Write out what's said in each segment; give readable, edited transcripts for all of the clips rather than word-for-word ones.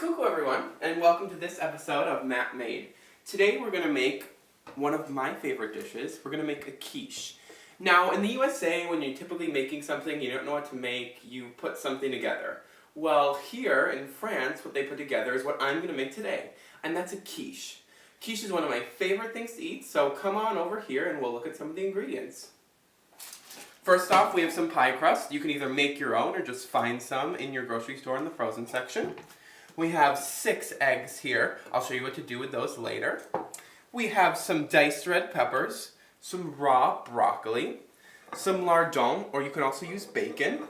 Coucou everyone, and welcome to this episode of Matt Made. Today we're going to make one of my favorite dishes. We're going to make a quiche. Now in the USA, when you're typically making something, you don't know what to make, you put something together. Well, here in France, what they put together is what I'm going to make today, and that's a quiche. Quiche is one of my favorite things to eat, so come on over here and we'll look at some of the ingredients. First off, we have some pie crust. You can either make your own or just find some in your grocery store in the frozen section. We have 6 eggs here. I'll show you what to do with those later. We have some diced red peppers, some raw broccoli, some lardons, or you can also use bacon.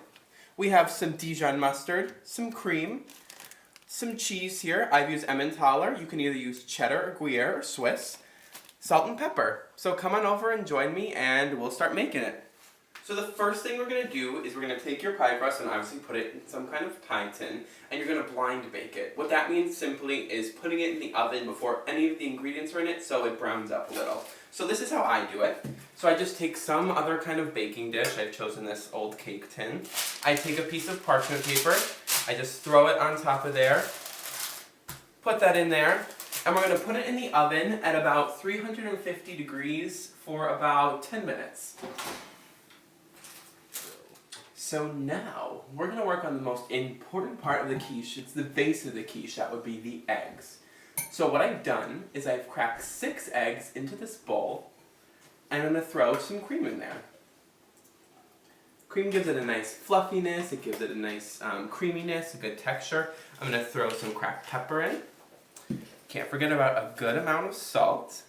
We have some Dijon mustard, some cream, some cheese here. I've used emmentaler. You can either use cheddar or gruyere or Swiss. Salt and pepper. So come on over and join me and we'll start making it. So the first thing we're going to do is we're going to take your pie crust and obviously put it in some kind of pie tin, and you're going to blind bake it. What that means simply is putting it in the oven before any of the ingredients are in it so it browns up a little. So this is how I do it. So I just take some other kind of baking dish. I've chosen this old cake tin. I take a piece of parchment paper. I just throw it on top of there. Put that in there. And we're going to put it in the oven at about 350 degrees for about 10 minutes. So now, we're going to work on the most important part of the quiche. It's the base of the quiche. That would be the eggs. So what I've done is I've cracked 6 eggs into this bowl, and I'm going to throw some cream in there. Cream gives it a nice fluffiness, it gives it a nice creaminess, a good texture. I'm going to throw some cracked pepper in. Can't forget about a good amount of salt.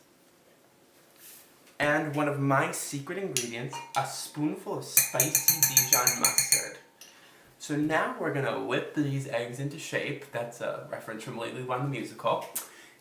And one of my secret ingredients, a spoonful of spicy Dijon mustard. So now we're going to whip these eggs into shape. That's a reference from Lately Won the Musical.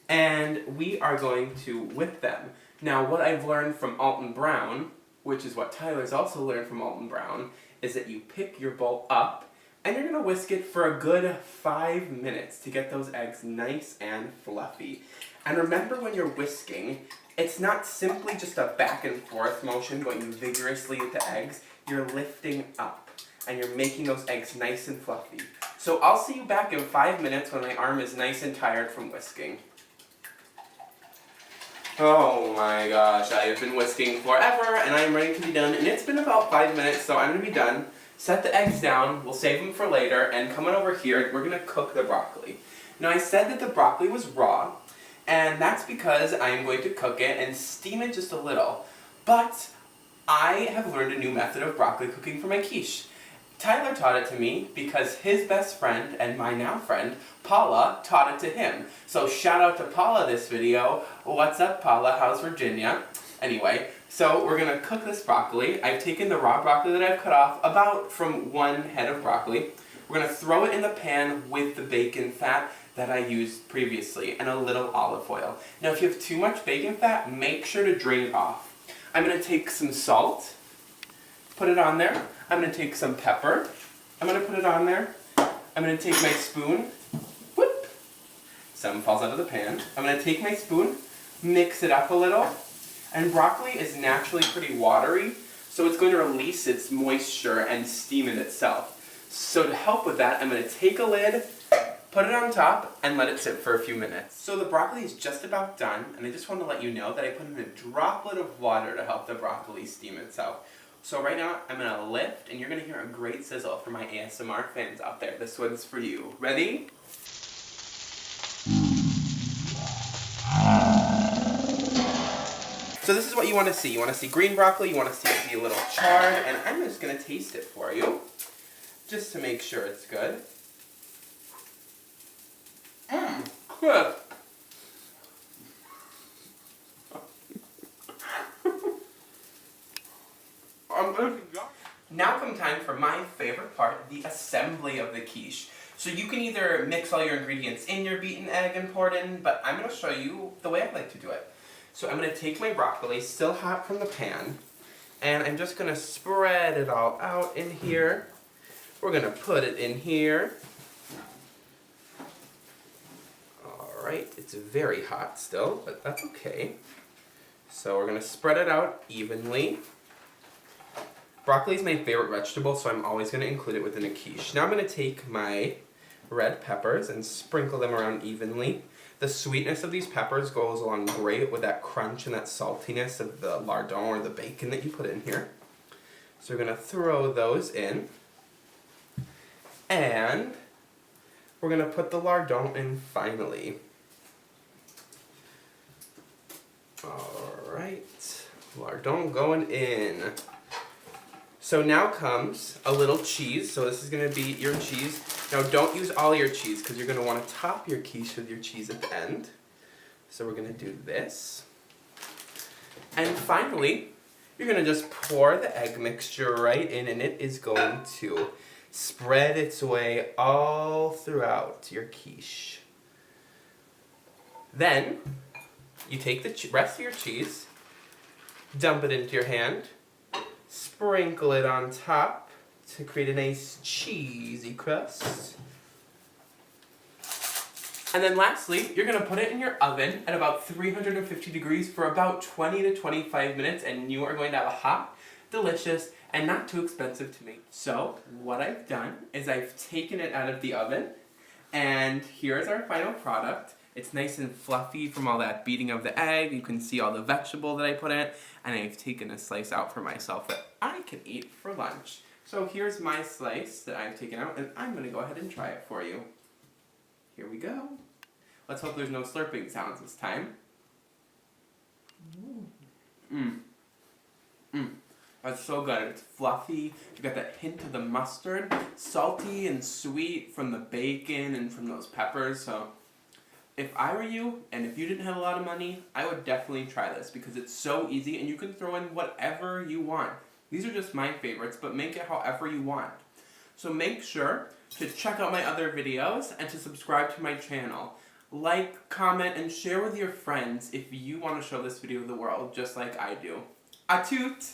And we are going to whip them. Now what I've learned from Alton Brown, which is what Tyler's also learned from Alton Brown, is that you pick your bowl up and you're going to whisk it for a good 5 minutes to get those eggs nice and fluffy. And remember when you're whisking, it's not simply just a back and forth motion going vigorously with the eggs. You're lifting up and you're making those eggs nice and fluffy. So I'll see you back in 5 minutes when my arm is nice and tired from whisking. Oh my gosh, I have been whisking forever and I'm ready to be done. And it's been about 5 minutes, so I'm going to be done. Set the eggs down, we'll save them for later, and come on over here, we're going to cook the broccoli. Now I said that the broccoli was raw, and that's because I am going to cook it and steam it just a little. But I have learned a new method of broccoli cooking for my quiche. Tyler taught it to me because his best friend and my now friend, Paula, taught it to him. So shout out to Paula this video. What's up, Paula? How's Virginia? Anyway, so we're going to cook this broccoli. I've taken the raw broccoli that I've cut off, about from 1 head of broccoli. We're going to throw it in the pan with the bacon fat that I used previously, and a little olive oil. Now if you have too much bacon fat, make sure to drain it off. I'm going to take some salt, put it on there. I'm going to take some pepper, I'm going to put it on there. I'm going to take my spoon, whoop, some falls out of the pan. I'm going to take my spoon, mix it up a little, and broccoli is naturally pretty watery, so it's going to release its moisture and steam it itself. So to help with that, I'm going to take a lid, put it on top, and let it sit for a few minutes. So the broccoli is just about done, and I just want to let you know that I put in a droplet of water to help the broccoli steam itself. So right now, I'm going to lift, and you're going to hear a great sizzle for my ASMR fans out there. This one's for you. Ready? So this is what you want to see. You want to see green broccoli, you want to see it be a little charred, and I'm just going to taste it for you, just to make sure it's good. Good. Now come time for my favorite part, the assembly of the quiche. So you can either mix all your ingredients in your beaten egg and pour it in, but I'm going to show you the way I like to do it. So I'm going to take my broccoli, still hot from the pan, and I'm just going to spread it all out in here. We're going to put it in here. Alright, it's very hot still, but that's okay. So we're going to spread it out evenly. Broccoli is my favorite vegetable, so I'm always going to include it within a quiche. Now I'm going to take my red peppers and sprinkle them around evenly. The sweetness of these peppers goes along great with that crunch and that saltiness of the lardon or the bacon that you put in here. So we're going to throw those in. And we're going to put the lardons in finally. Alright, lardons going in. So now comes a little cheese. So this is going to be your cheese. Now don't use all your cheese because you're going to want to top your quiche with your cheese at the end. So we're going to do this. And finally, you're going to just pour the egg mixture right in, and it is going to spread its way all throughout your quiche. Then, you take the rest of your cheese, dump it into your hand, sprinkle it on top to create a nice cheesy crust. And then lastly, you're going to put it in your oven at about 350 degrees for about 20 to 25 minutes, and you are going to have a hot, delicious, and not too expensive to make. So, what I've done is I've taken it out of the oven, and here's our final product. It's nice and fluffy from all that beating of the egg. You can see all the vegetable that I put in, and I've taken a slice out for myself that I can eat for lunch. So here's my slice that I've taken out, and I'm going to go ahead and try it for you. Here we go. Let's hope there's no slurping sounds this time. That's so good. It's fluffy. You got that hint of the mustard, salty and sweet from the bacon and from those peppers. So if I were you, and if you didn't have a lot of money, I would definitely try this because it's so easy and you can throw in whatever you want. These are just my favorites, but make it however you want. So make sure to check out my other videos and to subscribe to my channel. Like, comment, and share with your friends if you want to show this video to the world just like I do. A toot!